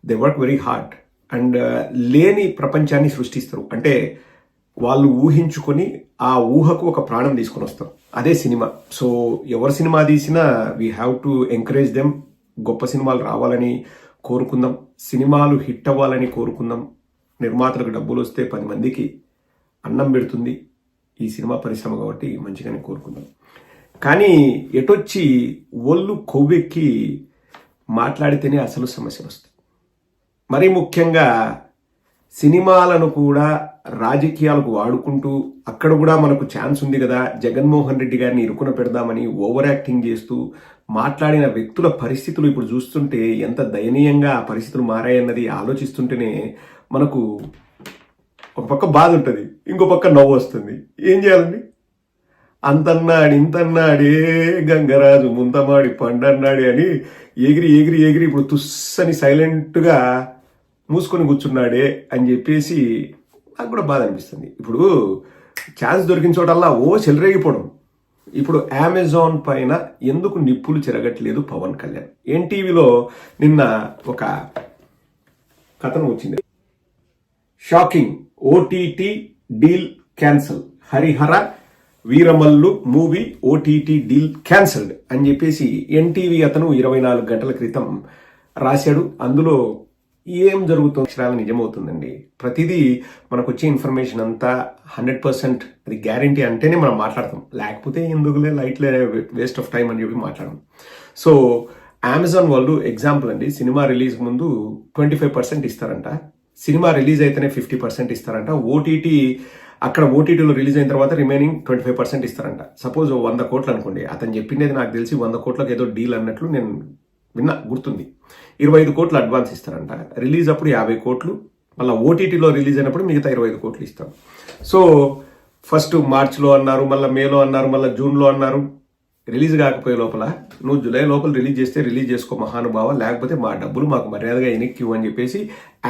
They work very hard and లేని ప్రపంచాన్ని సృష్టిస్తారు. అంటే వాళ్ళు ఊహించుకొని ఆ ఊహకు ఒక ప్రాణం తీసుకొని వస్తారు. అదే సినిమా. సో ఎవరు సినిమా తీసినా we have to encourage them. గొప్ప సినిమాలు రావాలని కోరుకుందాం, సినిమాలు హిట్ అవ్వాలని కోరుకుందాం. నిర్మాతలకు డబ్బులు వస్తే 10 మందికి అన్నం పెడుతుంది ఈ సినిమా పరిశ్రమ, కాబట్టి మంచిగానే కోరుకుందాం. కానీ ఎటొచ్చి ఒళ్ళు కొవ్వెక్కి మాట్లాడితేనే అసలు సమస్యలు వస్తాయి. మరీ ముఖ్యంగా సినిమాలను కూడా రాజకీయాలకు వాడుకుంటూ అక్కడ కూడా మనకు ఛాన్స్ ఉంది కదా, జగన్మోహన్ రెడ్డి గారిని ఇరుకున పెడదామని ఓవర్ యాక్టింగ్ చేస్తూ మాట్లాడిన వ్యక్తుల పరిస్థితులు ఇప్పుడు చూస్తుంటే ఎంత దయనీయంగా ఆ పరిస్థితులు మారాయన్నది ఆలోచిస్తుంటేనే మనకు ఒక పక్క బాధ ఉంటుంది, ఇంకో పక్క నవ్వు వస్తుంది. ఏం చేయాలండి? అంతన్నాడు ఇంతన్నాడే గంగరాజు ముంతమాడి పండన్నాడు అని ఎగిరి ఎగిరి ఎగిరి ఇప్పుడు తుస్సని సైలెంట్గా మూసుకొని కూర్చున్నాడే అని చెప్పేసి నాకు కూడా బాధ అనిపిస్తుంది. ఇప్పుడు ఛాన్స్ దొరికిన చోటల్లా చెలరేగిపోవడం. ఇప్పుడు అమెజాన్ పైన ఎందుకు నిప్పులు చెరగట్లేదు పవన్ కళ్యాణ్? ఎన్టీవీలో నిన్న ఒక కథనం వచ్చింది, shocking, OTT deal cancel, Harihara Veeramallu movie OTT deal cancelled అని చెప్పేసి ఎన్టీవీ అతను 24 గంటల క్రితం రాశాడు. అందులో ఏం జరుగుతుంది అక్షరాలు నిజమవుతుందండి. ప్రతిదీ మనకు వచ్చే ఇన్ఫర్మేషన్ అంతా 100% అది గ్యారంటీ అంటేనే మనం మాట్లాడతాం, లేకపోతే ఎందుకులే లైట్లే వేస్ట్ ఆఫ్ టైం అని చెప్పి మాట్లాడడం. సో అమెజాన్ వాళ్ళు ఎగ్జాంపుల్ అండి, సినిమా రిలీజ్ ముందు 25% ఇస్తారంట, సినిమా రిలీజ్ అయితేనే 50% ఇస్తారంట, అక్కడ ఓటీటీలో రిలీజ్ అయిన తర్వాత రిమైనింగ్ 25% ఇస్తారంట. సపోజ్ 100 కోట్లు అనుకోండి, అతను చెప్పింది నాకు తెలిసి 100 కోట్లకు ఏదో డీల్ అన్నట్లు నేను విన్నా, గుర్తుంది. 25 కోట్లు అడ్వాన్స్ ఇస్తారంట, రిలీజ్ అప్పుడు 50 కోట్లు, మళ్ళీ ఓటీటీలో రిలీజ్ అయినప్పుడు మిగతా 25 కోట్లు ఇస్తాం. సో ఫస్ట్ మార్చ్లో అన్నారు, మళ్ళీ మేలో అన్నారు, మళ్ళీ జూన్లో అన్నారు. రిలీజ్ కాకపోయే లోపల నువ్వు జూలై లోపల రిలీజ్ చేస్తే రిలీజ్ చేసుకో మహానుభావ, లేకపోతే మా డబ్బులు మాకు మర్యాదగా వెనక్కి అని చెప్పేసి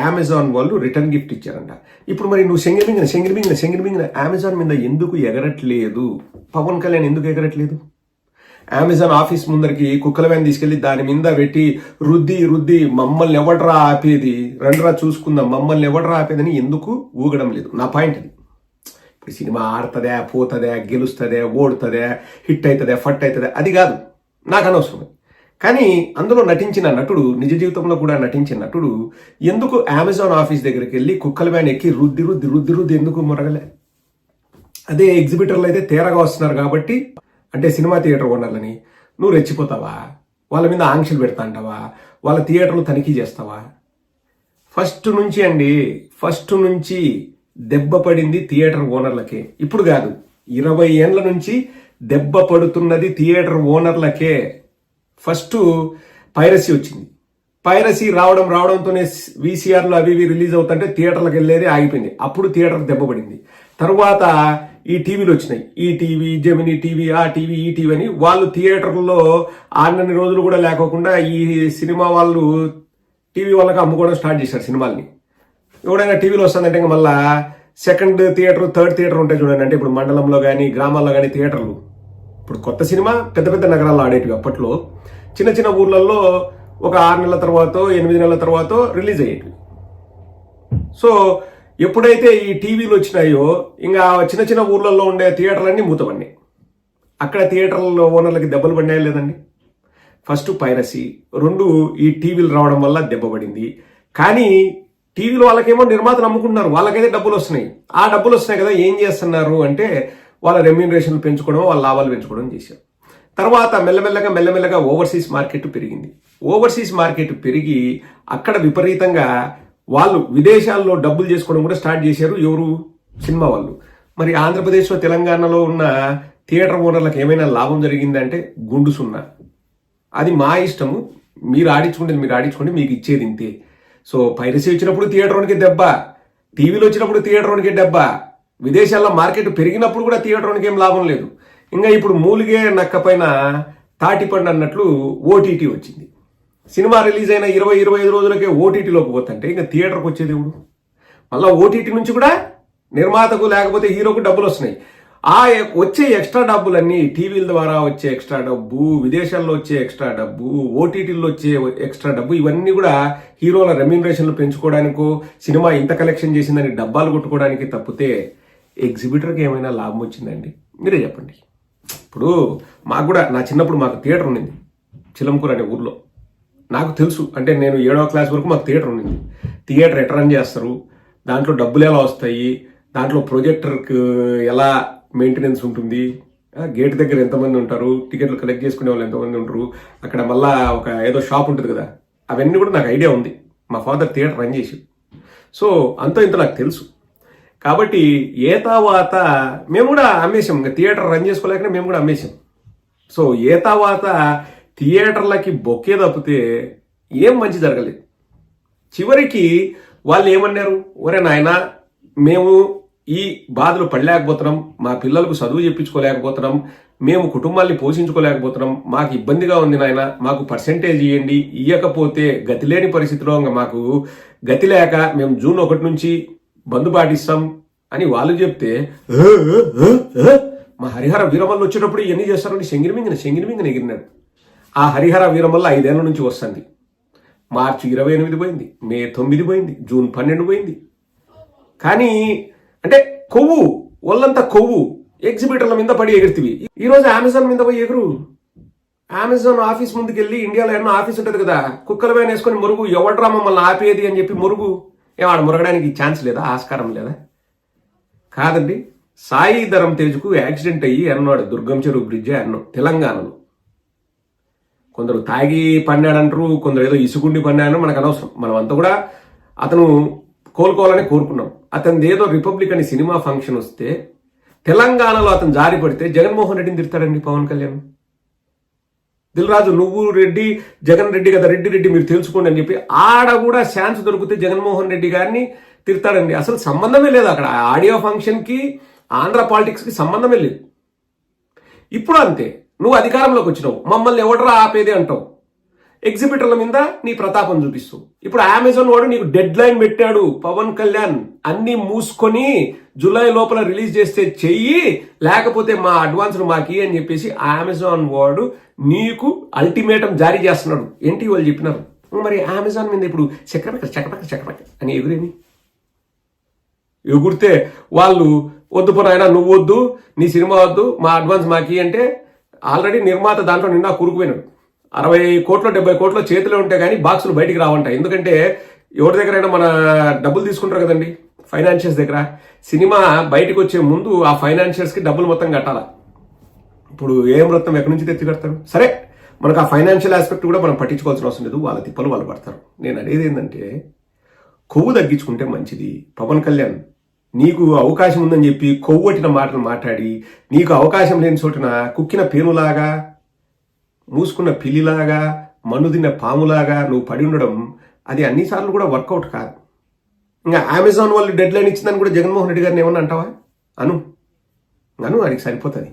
అమెజాన్ వాళ్ళు రిటర్న్ గిఫ్ట్ ఇచ్చారంట. ఇప్పుడు మరి నువ్వు శంగిరిమింగిన అమెజాన్ మీద ఎందుకు ఎగరట్లేదు? పవన్ కళ్యాణ్ ఎందుకు ఎగరట్లేదు? అమెజాన్ ఆఫీస్ ముందరికి కుక్కల వ్యాన్ తీసుకెళ్లి దాని మీద పెట్టి రుద్ది మమ్మల్ని ఎవడరా ఆపేది, రండ్రా చూసుకుందాం, మమ్మల్ని ఎవడరా ఆపేదని ఎందుకు ఊగడం లేదు? నా పాయింట్ అది. ఇప్పుడు సినిమా ఆడుతుందా, పోతుందా, గెలుస్తుందా, ఓడుతుందా, హిట్ అవుతుందా, ఫట్ అవుతుందా, అది కాదు నాకు అనవసరం. కానీ అందులో నటించిన నటుడు, నిజ జీవితంలో కూడా నటించిన నటుడు ఎందుకు అమెజాన్ ఆఫీస్ దగ్గరికి వెళ్ళి కుక్కల వ్యాన్ ఎక్కి రుద్ది ఎందుకు మొరగలే? అదే ఎగ్జిబిటర్లు అయితే తేరగా వస్తున్నారు కాబట్టి, అంటే సినిమా థియేటర్ ఓనర్లని నువ్వు రెచ్చిపోతావా? వాళ్ళ మీద ఆంక్షలు పెడతా అంటావా? వాళ్ళ థియేటర్లు తనిఖీ చేస్తావా? ఫస్ట్ నుంచి దెబ్బ పడింది థియేటర్ ఓనర్లకే. ఇప్పుడు కాదు, 20 ఏండ్ల నుంచి దెబ్బ పడుతున్నది థియేటర్ ఓనర్లకే. ఫస్ట్ పైరసీ వచ్చింది. పైరసీ రావడంతోనే వీసీఆర్లు అవి రిలీజ్ అవుతుంటే థియేటర్లకు వెళ్ళేది ఆగిపోయింది. అప్పుడు థియేటర్ దెబ్బ పడింది. తర్వాత ఈ టీవీలు వచ్చినాయి, ఈ టీవీ, జెమినీ టీవీ, ఆ టీవీ, ఈ టీవీ అని. వాళ్ళు థియేటర్లలో ఆడినన్ని రోజులు కూడా లేకోకుండా ఈ సినిమా వాళ్ళు టీవీ వాళ్ళకి అమ్ముకోవడం స్టార్ట్ చేశారు సినిమాల్ని. ఎవడైనా టీవీలో వస్తుందంటే ఇంకా మళ్ళీ సెకండ్ థియేటర్, థర్డ్ థియేటర్ ఉంటాయి చూడండి. అంటే ఇప్పుడు మండలంలో కానీ గ్రామాల్లో కానీ థియేటర్లు, ఇప్పుడు కొత్త సినిమా పెద్ద నగరాల్లో ఆడేటివి. అప్పట్లో చిన్న ఊర్లలో ఒక 6 నెలల తర్వాత, 8 నెలల తర్వాత రిలీజ్ అయ్యేటివి. సో ఎప్పుడైతే ఈ టీవీలు వచ్చినాయో ఇంకా చిన్న ఊర్లలో ఉండే థియేటర్లన్నీ మూతపడినాయి. అక్కడ థియేటర్ల ఓనర్లకి దెబ్బలు పడినాయా లేదండి? ఫస్ట్ పైరసీ, 2 ఈ టీవీలు రావడం వల్ల దెబ్బ పడింది. కానీ టీవీలో వాళ్ళకేమో నిర్మాతలు అమ్ముకుంటున్నారు, వాళ్ళకైతే డబ్బులు వస్తున్నాయి. ఆ డబ్బులు వస్తున్నాయి కదా, ఏం చేస్తున్నారు అంటే వాళ్ళ రెమ్యూనరేషన్లు పెంచుకోవడం, వాళ్ళ లాభాలు పెంచుకోవడం చేశారు. తర్వాత మెల్లమెల్లగా ఓవర్సీస్ మార్కెట్ పెరిగింది. ఓవర్సీస్ మార్కెట్ పెరిగి అక్కడ విపరీతంగా వాళ్ళు విదేశాల్లో డబ్బులు చేసుకోవడం కూడా స్టార్ట్ చేశారు. ఎవరు? సినిమా వాళ్ళు. మరి ఆంధ్రప్రదేశ్లో, తెలంగాణలో ఉన్న థియేటర్ ఓనర్లకు ఏమైనా లాభం జరిగిందంటే గుండు సున్నా. అది మా ఇష్టము, మీరు ఆడించుకోండి, మీకు ఇచ్చేది ఇంతే. సో పైరసీ వచ్చినప్పుడు థియేటర్కి దెబ్బ, టీవీలో వచ్చినప్పుడు థియేటర్కి దెబ్బ, విదేశాల్లో మార్కెట్ పెరిగినప్పుడు కూడా థియేటర్కి ఏం లాభం లేదు. ఇంకా ఇప్పుడు మూలిగే నక్కపైన తాటిపండు అన్నట్లు ఓటీటీ వచ్చింది. సినిమా రిలీజ్ అయిన 20-25 రోజులకే ఓటీటీలోకి పోతుంటే ఇంకా థియేటర్కి వచ్చేది ఎవడు? మళ్ళీ ఓటీటీ నుంచి కూడా నిర్మాతకు లేకపోతే హీరోకు డబ్బులు వస్తున్నాయి. ఆ వచ్చే ఎక్స్ట్రా డబ్బులన్నీ టీవీల ద్వారా వచ్చే ఎక్స్ట్రా డబ్బు, విదేశాల్లో వచ్చే ఎక్స్ట్రా డబ్బు, ఓటీటీల్లో వచ్చే ఎక్స్ట్రా డబ్బు, ఇవన్నీ కూడా హీరోల రెమ్యూనరేషన్లు పెంచుకోవడానికో, సినిమా ఇంత కలెక్షన్ చేసిందని డబ్బాలు కొట్టుకోవడానికి తప్పితే ఎగ్జిబిటర్కి ఏమైనా లాభం వచ్చిందండి? మీరే చెప్పండి. ఇప్పుడు మాకు కూడా నా చిన్నప్పుడు మాకు థియేటర్ ఉండింది చిలంకూరు అనే ఊర్లో. నాకు తెలుసు, అంటే నేను 7వ క్లాస్ వరకు మాకు థియేటర్ ఉండింది. థియేటర్ ఎట్లా రన్ చేస్తారు, దాంట్లో డబ్బులు ఎలా వస్తాయి, దాంట్లో ప్రొజెక్టర్కి ఎలా మెయింటెనెన్స్ ఉంటుంది, గేట్ దగ్గర ఎంతమంది ఉంటారు, టికెట్లు కలెక్ట్ చేసుకునే వాళ్ళు ఎంతమంది ఉంటారు, అక్కడ మళ్ళా ఒక ఏదో షాప్ ఉంటుంది కదా, అవన్నీ కూడా నాకు ఐడియా ఉంది. మా ఫాదర్ థియేటర్ రన్ చేసి, సో అంతో ఇంత నాకు తెలుసు. కాబట్టి ఏ తర్వాత మేము కూడా అమ్మేశాం, ఇంకా థియేటర్ రన్ చేసుకోలేకనే మేము కూడా అమ్మేశాం. సో ఏ తర్వాత థియేటర్లకి బొక్కే తప్పితే ఏం మంచి జరగలేదు. చివరికి వాళ్ళు ఏమన్నారు, ఒరే నాయన మేము ఈ బాధలు పడలేకపోతున్నాం, మా పిల్లలకు చదువు చెప్పించుకోలేకపోతున్నాం, మేము కుటుంబాన్ని పోషించుకోలేకపోతున్నాం, మాకు ఇబ్బందిగా ఉంది నాయన, మాకు పర్సెంటేజ్ ఇవ్వండి, ఇవ్వకపోతే గతి లేని పరిస్థితిలో ఇంకా మాకు గతి లేక మేము జూన్ 1 నుంచి బంద్ పాటిస్తాం అని వాళ్ళు చెప్తే, మా హరిహర వీరమల్లు వచ్చేటప్పుడు ఇవన్నీ చేస్తారని శంగిరిమింగిన ఎగిరినాడు. ఆ హరిహర వీరమల్ల 5 ఏళ్ల నుంచి వస్తుంది. మార్చి 28 పోయింది, మే 9 పోయింది, జూన్ 12 పోయింది. కానీ అంటే కొవ్వు, ఒళ్ళంతా కొవ్వు, ఎగ్జిబిటర్ల మీద పడి ఎగిరితివి. ఈరోజు అమెజాన్ మీద పోయి ఎగురు. అమెజాన్ ఆఫీస్ ముందుకు వెళ్ళి, ఇండియాలో ఏమన్నా ఆఫీస్ ఉంటుంది కదా, కుక్కల వ్యాన్ వేసుకొని మురుగు, ఎవడ్రా మమ్మల్ని ఆపేది అని చెప్పి మురుగు. ఏమాడ మురగడానికి ఛాన్స్ లేదా, ఆస్కారం లేదా? కాదండి, సాయి ధరం తేజ్కు యాక్సిడెంట్ అయ్యి అన్నాడు దుర్గం చెరువు బ్రిడ్జ్ అన్నో తెలంగాణలో. కొందరు తాగి పన్నాడంటారు, కొందరు ఏదో ఇసుకుండి పన్నాడని మనకు అనవసరం. మనం అంతా కూడా అతను కోలుకోవాలని కోరుకున్నాం. అతనిది ఏదో రిపబ్లిక్ అని సినిమా ఫంక్షన్ వస్తే తెలంగాణలో అతను జారి పడితే జగన్మోహన్ రెడ్డిని తిడతాడండి పవన్ కళ్యాణ్. దిల్ రాజు నువ్వు రెడ్డి, జగన్ రెడ్డి కదా, రెడ్డి మీరు తెలుసుకోండి అని చెప్పి ఆడ కూడా ఛాన్స్ దొరికితే జగన్మోహన్ రెడ్డి గారిని తిడతాడండి. అసలు సంబంధమే లేదు అక్కడ. ఆడియో ఫంక్షన్కి ఆంధ్ర పాలిటిక్స్కి సంబంధమే లేదు. ఇప్పుడు అంతే, నువ్వు అధికారంలోకి వచ్చినావు, మమ్మల్ని ఎవడరా ఆపేది అంటావు, ఎగ్జిబిటర్ల మీద నీ ప్రతాపం చూపిస్తూ. ఇప్పుడు అమెజాన్ వాడు నీకు డెడ్ లైన్ పెట్టాడు, పవన్ కళ్యాణ్ అన్ని మూసుకొని జూలై లోపల రిలీజ్ చేస్తే చెయ్యి, లేకపోతే మా అడ్వాన్స్లు మాకి అని చెప్పేసి అమెజాన్ వాడు నీకు అల్టిమేటం జారీ చేస్తున్నాడు. ఏంటి వాళ్ళు చెప్పినారు. మరి అమెజాన్ మీద ఇప్పుడు చక్రపక్క అని ఎగురేని ఎగురితే వాళ్ళు వద్దు పోనాయన, నువ్వు వద్దు, నీ సినిమా వద్దు, మా అడ్వాన్స్ మాకి అంటే ఆల్రెడీ నిర్మాత దాంట్లో నిన్న కూరుకుపోయినాడు. 60 కోట్లు 70 కోట్లు చేతిలో ఉంటే కానీ బాక్సులు బయటికి రావంటాయి. ఎందుకంటే ఎవరి దగ్గరైనా మన డబ్బులు తీసుకుంటారు కదండి, ఫైనాన్షియర్స్ దగ్గర. సినిమా బయటకు వచ్చే ముందు ఆ ఫైనాన్షియర్స్కి డబ్బులు మొత్తం కట్టాలా. ఇప్పుడు ఏం మొత్తం ఎక్కడి నుంచి తెచ్చి కడతారు? సరే, మనకు ఆ ఫైనాన్షియల్ ఆస్పెక్ట్ కూడా మనం పట్టించుకోవాల్సిన అవసరం లేదు, వాళ్ళ తిప్పలు వాళ్ళు పడతారు. నేను అనేది ఏంటంటే, కొవ్వు తగ్గించుకుంటే మంచిది. పవన్ కళ్యాణ్ నీకు అవకాశం ఉందని చెప్పి కొవ్వొట్టిన మాటలు మాట్లాడి, నీకు అవకాశం లేని చోటున కుక్కిన పేనులాగా, మూసుకున్న పిల్లిలాగా, మన్నుదిన్న పాములాగా నువ్వు పడి ఉండడం, అది అన్నిసార్లు కూడా వర్కౌట్ కాదు. ఇంకా అమెజాన్ వాళ్ళు డెడ్ లైన్ ఇచ్చిందని కూడా జగన్మోహన్ రెడ్డి గారిని ఏమన్నా అంటావా? అను వాడికి సరిపోతుంది.